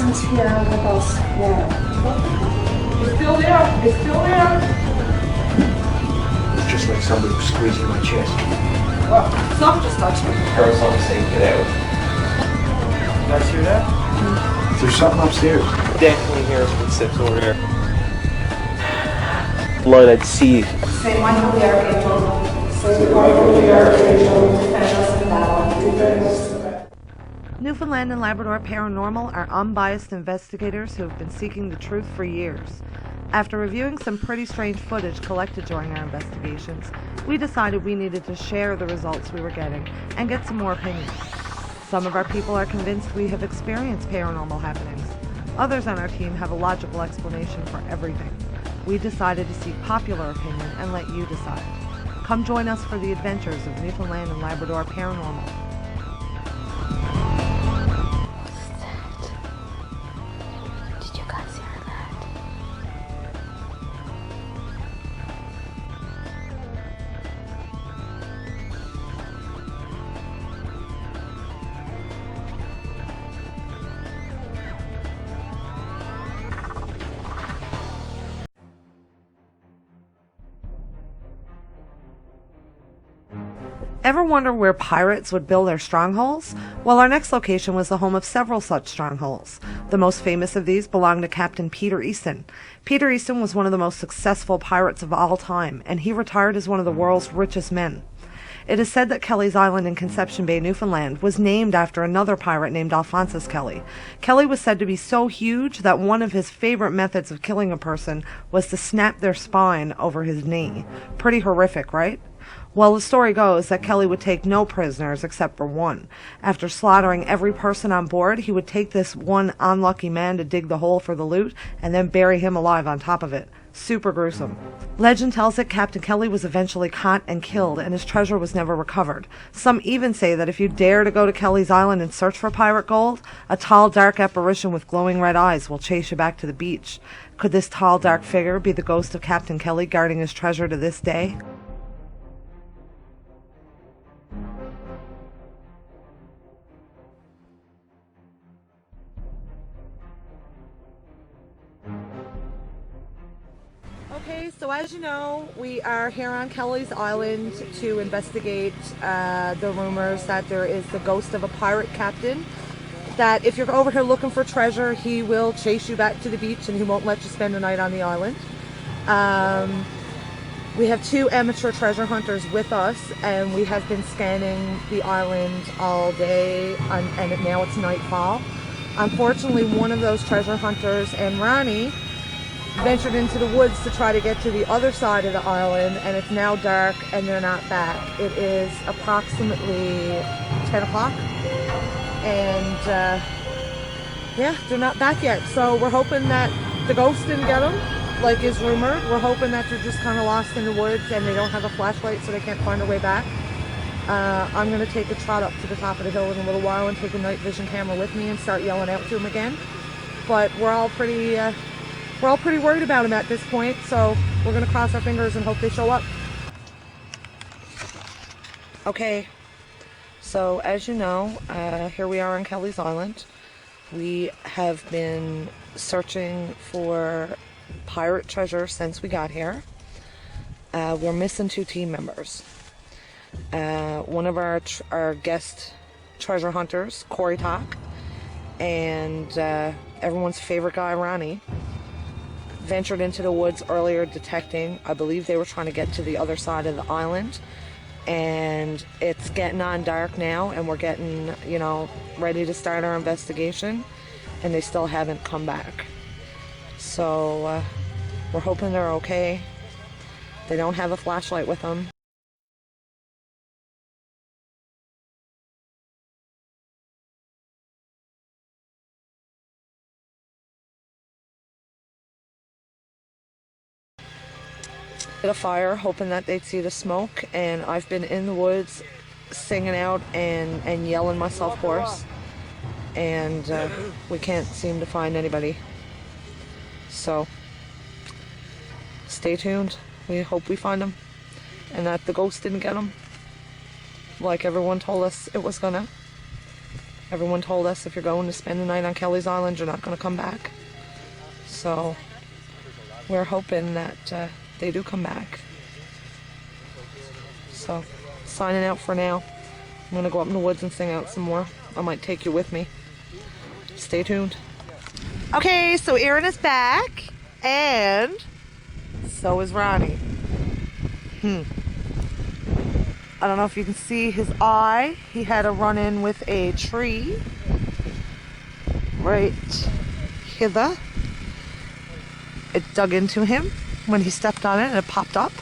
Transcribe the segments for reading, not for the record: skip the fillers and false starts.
person's here with us. Yeah. It's still there. It's still there. It's just like somebody was squeezing my chest. Well, something just touched me. Heard something saying, get out. You guys hear that? There's something upstairs. Definitely hear footsteps over there. Light I'd see. Saint Michael the Archangel. Saint Michael the Archangel, defend us in battle. Defend us. Newfoundland and Labrador Paranormal are unbiased investigators who have been seeking the truth for years. After reviewing some pretty strange footage collected during our investigations, we decided we needed to share the results we were getting and get some more opinions. Some of our people are convinced we have experienced paranormal happenings. Others on our team have a logical explanation for everything. We decided to seek popular opinion and let you decide. Come join us for the adventures of Newfoundland and Labrador Paranormal. Did you guys hear that? Ever wonder where pirates would build their strongholds? Well, our next location was the home of several such strongholds. The most famous of these belonged to Captain Peter Easton. Peter Easton was one of the most successful pirates of all time, and he retired as one of the world's richest men. It is said that Kelly's Island in Conception Bay, Newfoundland, was named after another pirate named Alphonsus Kelly. Kelly was said to be so huge that one of his favorite methods of killing a person was to snap their spine over his knee. Pretty horrific, right? Well, the story goes that Kelly would take no prisoners except for one. After slaughtering every person on board, he would take this one unlucky man to dig the hole for the loot and then bury him alive on top of it. Super gruesome. Legend tells that Captain Kelly was eventually caught and killed, and his treasure was never recovered. Some even say that if you dare to go to Kelly's Island and search for pirate gold, a tall, dark apparition with glowing red eyes will chase you back to the beach. Could this tall, dark figure be the ghost of Captain Kelly guarding his treasure to this day? Okay, so as you know, we are here on Kelly's Island to investigate the rumors that there is the ghost of a pirate captain. That if you're over here looking for treasure, he will chase you back to the beach and he won't let you spend the night on the island. We have two amateur treasure hunters with us, and we have been scanning the island all day, and now it's nightfall. Unfortunately, one of those treasure hunters and Ronnie ventured into the woods to try to get to the other side of the island, and it's now dark and they're not back. It is approximately 10 o'clock and yeah, they're not back yet. So we're hoping that the ghost didn't get them like is rumored. We're hoping that they're just kind of lost in the woods and they don't have a flashlight so they can't find their way back. I'm going to take a trot up to the top of the hill in a little while and take a night vision camera with me and start yelling out to them again. But we're all pretty worried about them at this point, so we're going to cross our fingers and hope they show up. Okay, so as you know, here we are on Kelly's Island. We have been searching for pirate treasure since we got here. We're missing two team members. One of our guest treasure hunters, Corey Talk, and everyone's favorite guy, Ronnie, ventured into the woods earlier detecting. I believe they were trying to get to the other side of the island, and it's getting on dark now and we're getting, you know, ready to start our investigation, and they still haven't come back. So we're hoping they're okay. They don't have a flashlight with them. A fire, hoping that they'd see the smoke, and I've been in the woods singing out and yelling myself hoarse, and we can't seem to find anybody. So stay tuned. We hope we find them and that the ghost didn't get them like everyone told us it was gonna. Everyone told us if you're going to spend the night on Kelly's Island, you're not going to come back. So we're hoping that they do come back. So signing out for now. I'm going to go up in the woods and sing out some more. I might take you with me. Stay tuned. Okay, so Aaron is back, and so is Ronnie. I don't know if you can see his eye. He had a run-in with a tree right hither. It dug into him when he stepped on it and it popped up.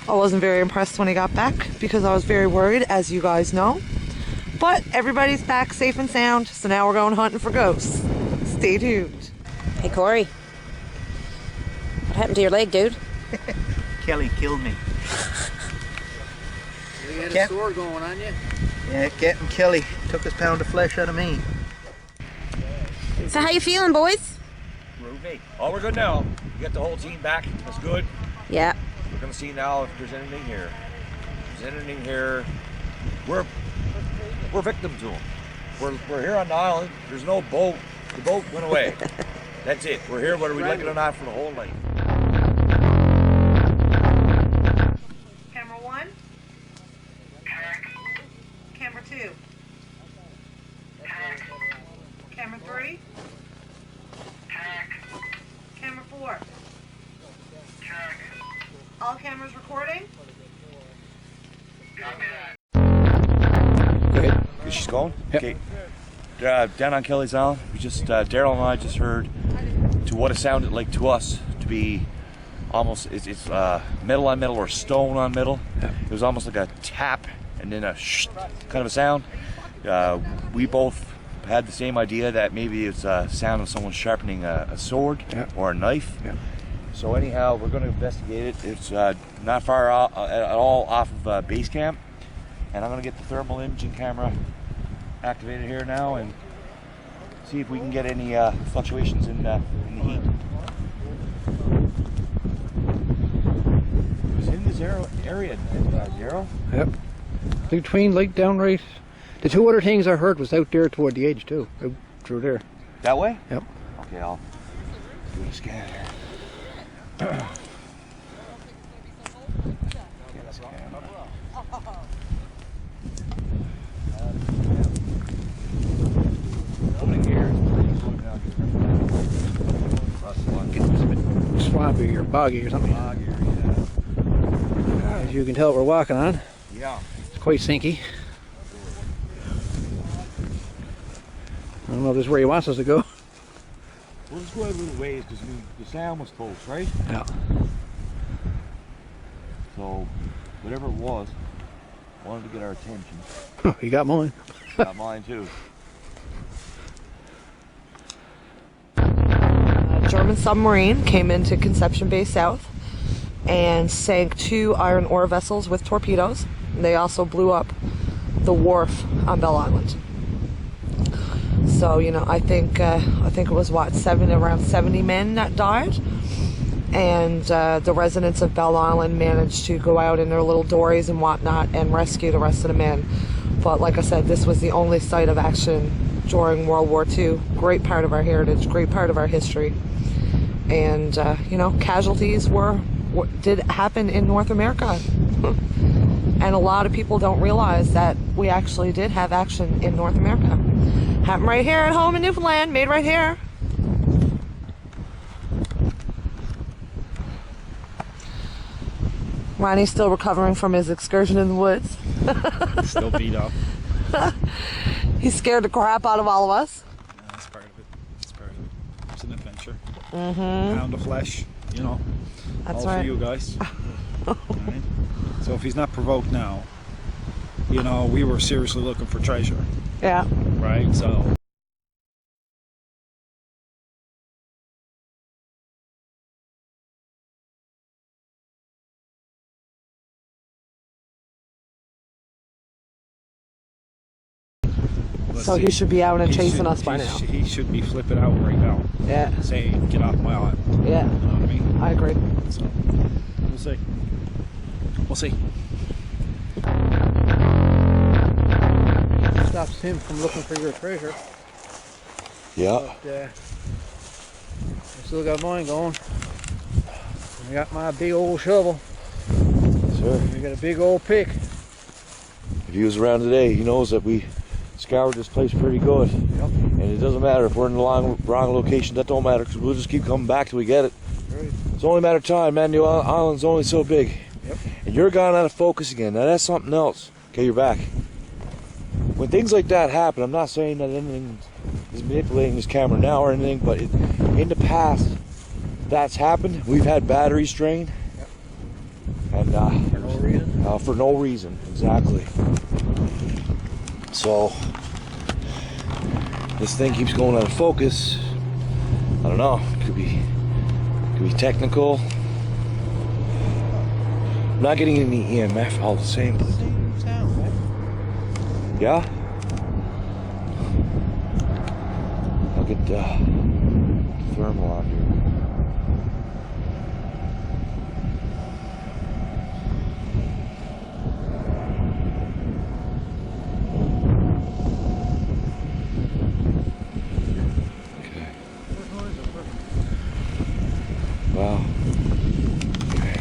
I wasn't very impressed when he got back because I was very worried, as you guys know. But everybody's back safe and sound, so now we're going hunting for ghosts. Stay tuned. Hey, Corey. What happened to your leg, dude? Kelly killed me. You had a sore going on you? Yeah, Captain Kelly took his pound of flesh out of me. So how you feeling, boys? Groovy. Oh, we're good now. We got the whole team back. That's good. Yeah. We're gonna see now if there's anything here. If there's anything here, we're victims to them. We're here on the island. There's no boat. The boat went away. That's it. We're here whether we like it or not for the whole night. Camera 1. Camera 2. Camera 3. Camera 4. All cameras recording. She's going? Yep. Okay. Down on Kelly's Island, we just, Daryl and I just heard to what it sounded like to us to be almost, it's metal on metal or stone on metal. Yep. It was almost like a tap and then a shh kind of a sound. We both had the same idea that maybe it's a sound of someone sharpening a sword or a knife. Yep. So anyhow, we're going to investigate it. It's not far at all off of base camp. And I'm going to get the thermal imaging camera activated here now and see if we can get any fluctuations in the heat. It was in this area, Zero? Yep. Between like downright. The two other things I heard was out there toward the edge too. Out through there. That way? Yep. Okay, I'll do a scan here. Swampy or boggy or something. As you can tell, we're walking on. Yeah. It's quite sinky. I don't know if this is where he wants us to go. We'll just go out a little ways because the sound was close, right? Yeah. So, whatever it was, wanted to get our attention. Oh, you got mine. Got mine too. A German submarine came into Conception Bay South and sank 2 iron ore vessels with torpedoes. They also blew up the wharf on Bell Island. So, you know, I think it was around 70 men that died. And the residents of Bell Island managed to go out in their little dories and whatnot and rescue the rest of the men. But like I said, this was the only site of action during World War II. Great part of our heritage, great part of our history. And, you know, casualties did happen in North America. And a lot of people don't realize that we actually did have action in North America. Happened right here at home in Newfoundland, made right here. Ronnie's still recovering from his excursion in the woods. Still beat up. He scared the crap out of all of us. Yeah, that's part of it. That's part of it. It's an adventure. Mm-hmm. Pound of flesh, you know. That's all right. for you guys. Right? So if he's not provoked now, you know, we were seriously looking for treasure. Yeah. Right? So. So he should be out and chasing us by now. He should be flipping out right now. Yeah. Saying, get off my island. Yeah. You know what I mean? I agree. So, we'll see. We'll see. Stop him from looking for your treasure. Yeah. But, I still got mine going. I got my big old shovel. Sir. We got a big old pick. If he was around today, he knows that we scoured this place pretty good. Yep. And it doesn't matter if we're in the wrong location. That don't matter, because we'll just keep coming back till we get it. Right. It's only a matter of time, man. The island's only so big. Yep. And you're gone out of focus again. Now that's something else. Okay, you're back. When things like that happen, I'm not saying that anything is manipulating this camera now or anything, but in the past, that's happened. We've had batteries drained. Yep. And For no reason. for no reason, exactly. So this thing keeps going out of focus. I don't know. Could be technical. I'm not getting any EMF all the same. Same sound, right? Yeah. I'll get thermal on here. Wow. Okay.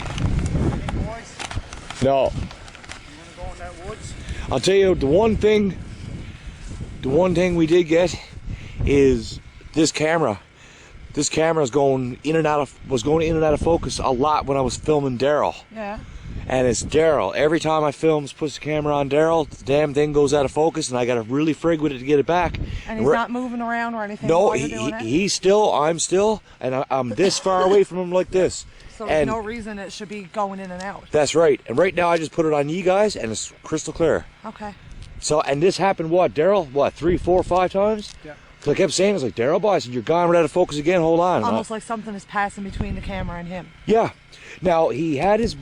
No. You want to go in that woods? I'll tell you the one thing we did get is this camera. This camera was going in and out of focus a lot when I was filming Daryl. Yeah. And it's Daryl. Every time I film, puts the camera on Daryl, the damn thing goes out of focus, and I got to really frig with it to get it back. And he's not moving around or anything No, while you're doing it? he's still, I'm still, and I'm this far away from him like this. So there's And no reason it should be going in and out. that's right. And right now I just put it on you guys, and it's crystal clear. Okay. So, and this happened, what, Daryl? What, 3, 4, 5 times? Yeah. So I kept saying, I was like, Daryl, boy, I said, you're gone right out of focus again, hold on. Almost like something is passing between the camera and him. Yeah. Now, he had his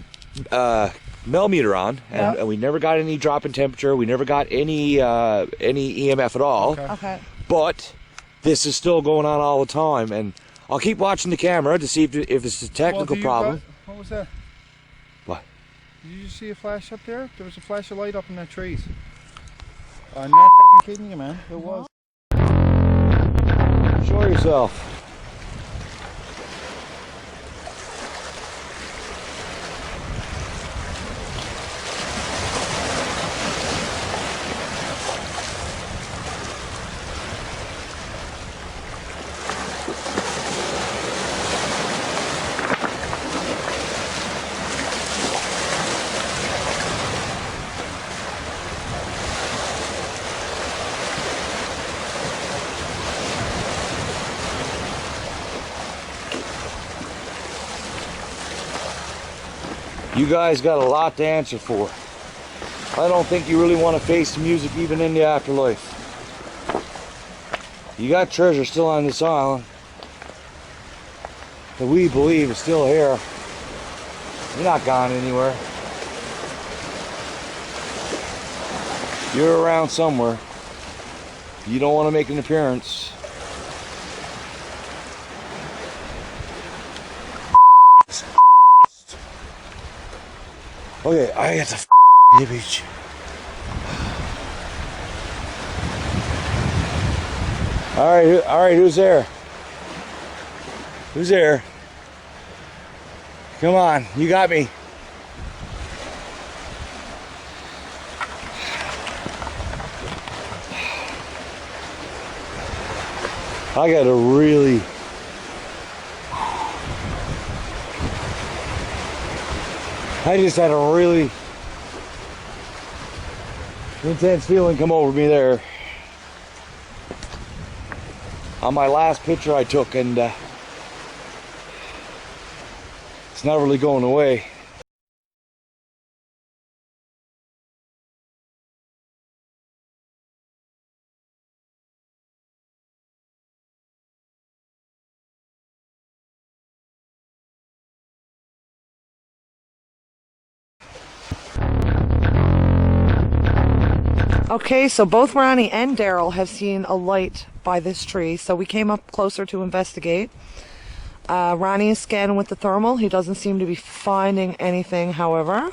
millimeter on, and, Yeah. and we never got any drop in temperature. We never got any EMF at all. Okay. Okay. But this is still going on all the time, and I'll keep watching the camera to see if it's a technical problem. What was that? What? Did you see a flash up there? There was a flash of light up in that trees. I'm not fucking kidding you, man. It was. Show yourself. You guys got a lot to answer for. I don't think you really want to face the music even in the afterlife. You got treasure still on this island that we believe is still here. You're not gone anywhere. You're around somewhere. You don't want to make an appearance. Okay, I got the image. All right, who's there? Who's there? Come on, you got me. I gotta really... I just had a really intense feeling come over me there on my last picture I took, and it's not really going away. Okay, so both Ronnie and Daryl have seen a light by this tree, so we came up closer to investigate. Ronnie is scanning with the thermal. He doesn't seem to be finding anything, however.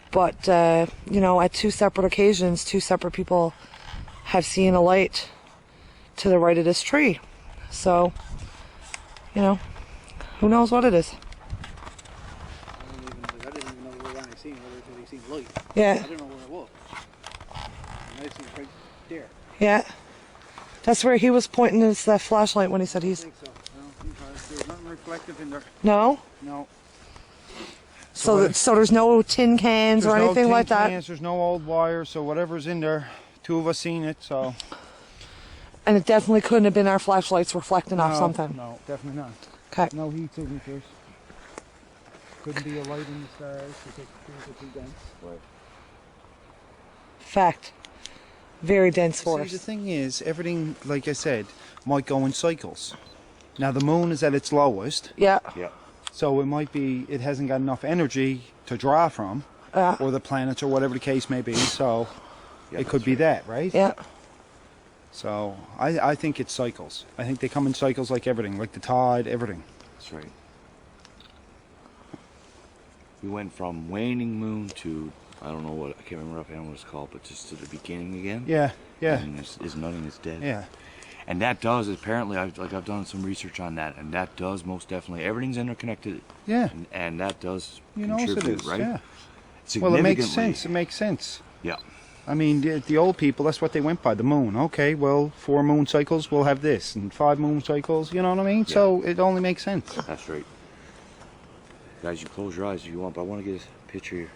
But, you know, at two separate occasions, two separate people have seen a light to the right of this tree. So, you know, who knows what it is. I didn't even know where I seen whether they seen light. Yeah. I don't know where it was. And I seen it right there. Yeah. That's where he was pointing his flashlight when he said I he's... think so. No, because there's nothing reflective in there. No? No. So there's no tin cans or anything no like tin that? cans, there's no old wire, so whatever's in there, two of us seen it, so... And it definitely couldn't have been our flashlights reflecting off something? No, definitely not. Okay. No heat signatures. Couldn't be a light in the stars because trees are too dense. Right. Fact. Very dense forest. See, the thing is, everything, like I said, might go in cycles. Now the moon is at its lowest. Yeah. Yeah. So it might be, it hasn't got enough energy to draw from, or the planets, or whatever the case may be, so it could be that, right? Yeah. So I think it's cycles. I think they come in cycles like everything, like the tide, everything. That's right. We went from waning moon to, I don't know what, I can't remember offhand what it's called, but just to the beginning again. Yeah, yeah. And is nothing is dead. Yeah. And that does, apparently, I've done some research on that, and that does most definitely, everything's interconnected. Yeah. And that does You know it contribute, is, right? yeah. Well, it makes Significantly. sense. It makes sense. Yeah. I mean, the old people, that's what they went by, the moon. Okay, well, 4 moon cycles, we'll have this, and 5 moon cycles, you know what I mean? Yeah. So it only makes sense. That's right. Guys, you close your eyes if you want, but I want to get a picture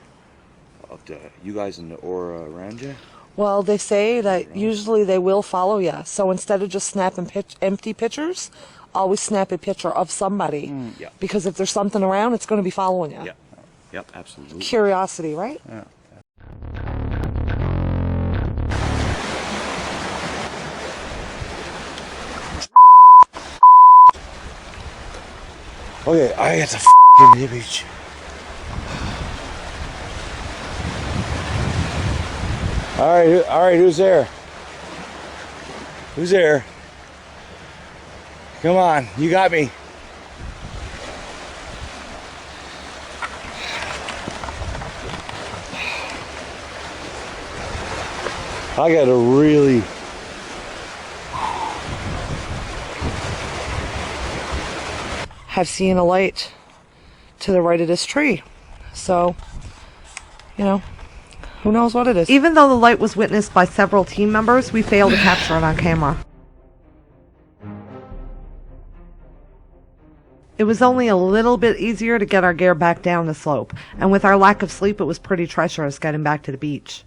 of you guys in the aura around you. Well, they say that usually they will follow you. So instead of just snapping empty pictures, always snap a picture of somebody. Yeah. Because if there's something around, it's going to be following you. Yep. Yep, absolutely. Curiosity, right? Yeah. Okay, I got the f***ing image. All right, who's there? Who's there? Come on, you got me. I gotta really... Have seen a light to the right of this tree. So, you know, who knows what it is. Even though the light was witnessed by several team members, we failed to capture it on camera. It was only a little bit easier to get our gear back down the slope, and with our lack of sleep, it was pretty treacherous getting back to the beach.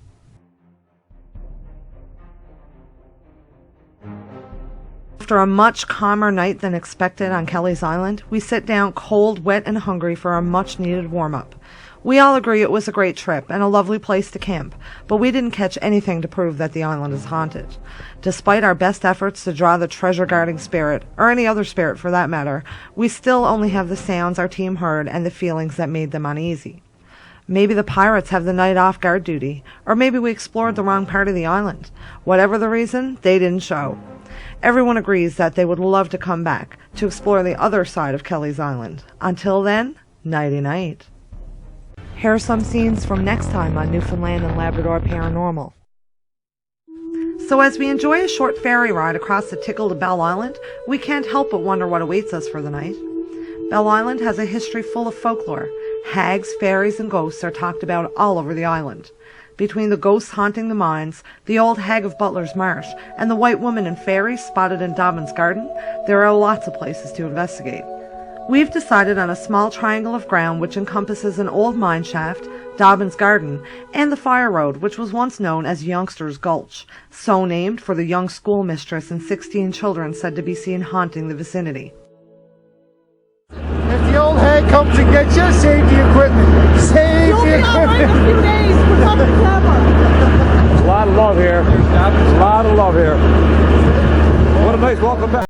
After a much calmer night than expected on Kelly's Island, we sit down cold, wet, and hungry for a much-needed warm-up. We all agree it was a great trip and a lovely place to camp, but we didn't catch anything to prove that the island is haunted. Despite our best efforts to draw the treasure-guarding spirit, or any other spirit for that matter, we still only have the sounds our team heard and the feelings that made them uneasy. Maybe the pirates have the night off guard duty, or maybe we explored the wrong part of the island. Whatever the reason, they didn't show. Everyone agrees that they would love to come back to explore the other side of Kelly's Island. Until then, nighty-night. Here are some scenes from next time on Newfoundland and Labrador Paranormal. So as we enjoy a short ferry ride across the Tickle to Bell Island, we can't help but wonder what awaits us for the night. Bell Island has a history full of folklore. Hags, fairies, and ghosts are talked about all over the island. Between the ghosts haunting the mines, the old hag of Butler's Marsh, and the white woman and fairies spotted in Dobbin's Garden, there are lots of places to investigate. We've decided on a small triangle of ground which encompasses an old mine shaft, Dobbin's Garden, and the fire road, which was once known as Youngster's Gulch, so named for the young schoolmistress and 16 children said to be seen haunting the vicinity. If the old hag comes and gets you, save the equipment. Save the equipment. There's a lot of love here. There's a lot of love here. What a nice welcome back.